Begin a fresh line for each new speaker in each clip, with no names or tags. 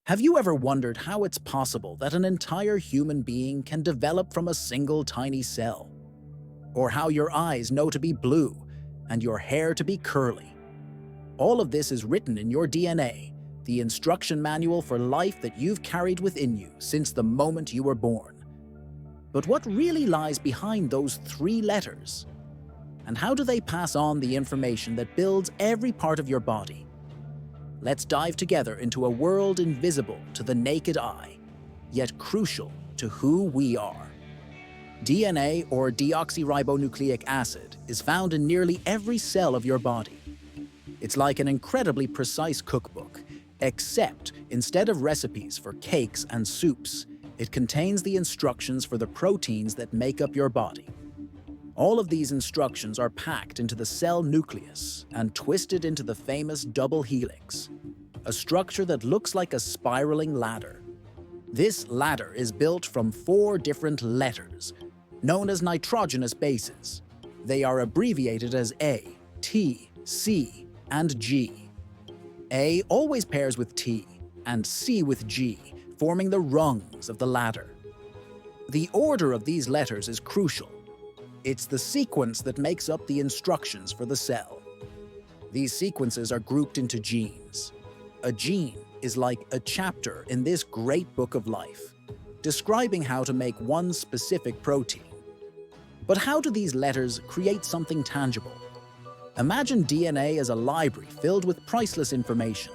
Have you ever wondered how it's possible that an entire human being can develop from a single tiny cell? Or how your eyes know to be blue and your hair to be curly? All of this is written in your DNA, the instruction manual for life that you've carried within you since the moment you were born. But what really lies behind those three letters? And how do they pass on the information that builds every part of your body? Let's dive together into a world invisible to the naked eye, yet crucial to who we are. DNA, or deoxyribonucleic acid, is found in nearly every cell of your body. It's like an incredibly precise cookbook, except instead of recipes for cakes and soups, it contains the instructions for the proteins that make up your body. All of these instructions are packed into the cell nucleus and twisted into the famous double helix, a structure that looks like a spiraling ladder. This ladder is built from 4 different letters, known as nitrogenous bases. They are abbreviated as A, T, C, and G. A always pairs with T, and C with G, forming the rungs of the ladder. The order of these letters is crucial. It's the sequence that makes up the instructions for the cell. These sequences are grouped into genes. A gene is like a chapter in this great book of life, describing how to make one specific protein. But how do these letters create something tangible? Imagine DNA as a library filled with priceless information.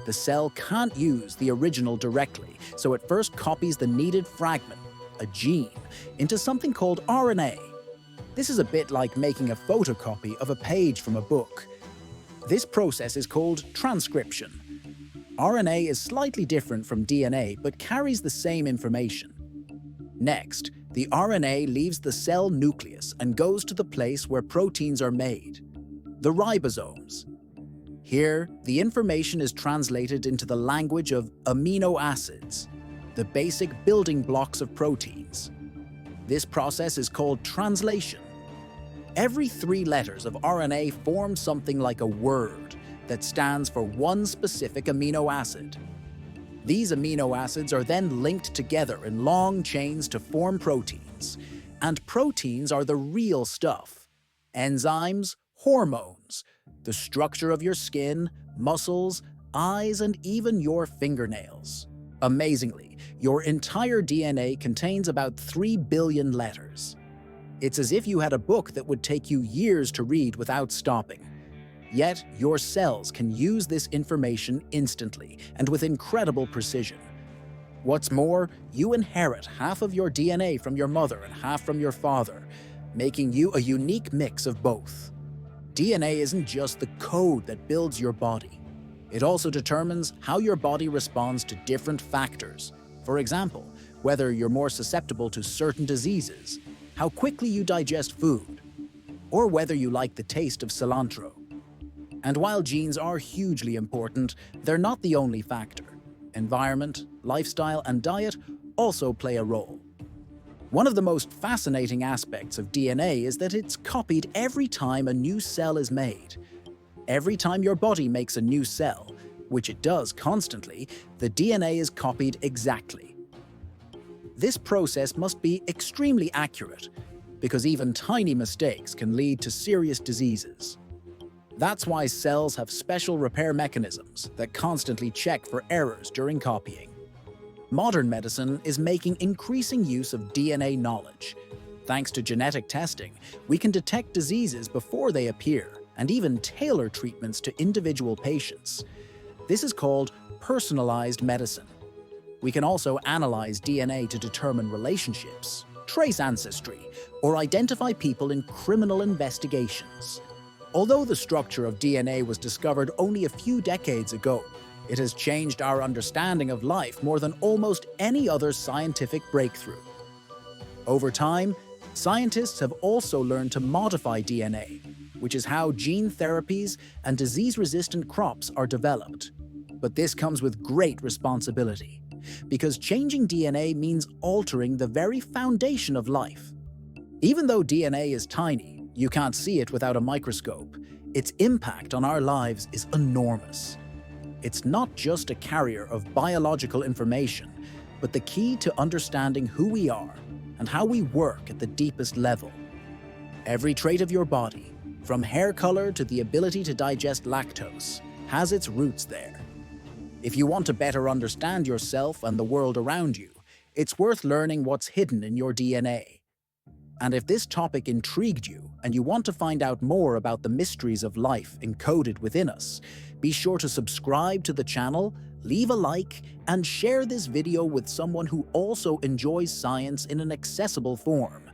The cell can't use the original directly, so it first copies the needed fragment, a gene, into something called RNA. This is a bit like making a photocopy of a page from a book. This process is called transcription. RNA is slightly different from DNA but carries the same information. Next, the RNA leaves the cell nucleus and goes to the place where proteins are made, the ribosomes. Here, the information is translated into the language of amino acids, the basic building blocks of proteins. This process is called translation. Every 3 letters of RNA form something like a word that stands for one specific amino acid. These amino acids are then linked together in long chains to form proteins. And proteins are the real stuff. Enzymes, hormones, the structure of your skin, muscles, eyes, and even your fingernails. Amazingly, your entire DNA contains about 3 billion letters. It's as if you had a book that would take you years to read without stopping. Yet, your cells can use this information instantly and with incredible precision. What's more, you inherit half of your DNA from your mother and half from your father, making you a unique mix of both. DNA isn't just the code that builds your body. It also determines how your body responds to different factors. For example, whether you're more susceptible to certain diseases, how quickly you digest food, or whether you like the taste of cilantro. And while genes are hugely important, they're not the only factor. Environment, lifestyle, and diet also play a role. One of the most fascinating aspects of DNA is that it's copied every time a new cell is made. Every time your body makes a new cell, which it does constantly, the DNA is copied exactly. This process must be extremely accurate, because even tiny mistakes can lead to serious diseases. That's why cells have special repair mechanisms that constantly check for errors during copying. Modern medicine is making increasing use of DNA knowledge. Thanks to genetic testing, we can detect diseases before they appear and even tailor treatments to individual patients. This is called personalized medicine. We can also analyze DNA to determine relationships, trace ancestry, or identify people in criminal investigations. Although the structure of DNA was discovered only a few decades ago, it has changed our understanding of life more than almost any other scientific breakthrough. Over time, scientists have also learned to modify DNA, which is how gene therapies and disease-resistant crops are developed. But this comes with great responsibility, because changing DNA means altering the very foundation of life. Even though DNA is tiny, you can't see it without a microscope, its impact on our lives is enormous. It's not just a carrier of biological information, but the key to understanding who we are and how we work at the deepest level. Every trait of your body, from hair color to the ability to digest lactose, has its roots there. If you want to better understand yourself and the world around you, it's worth learning what's hidden in your DNA. And if this topic intrigued you and you want to find out more about the mysteries of life encoded within us, be sure to subscribe to the channel, leave a like, and share this video with someone who also enjoys science in an accessible form.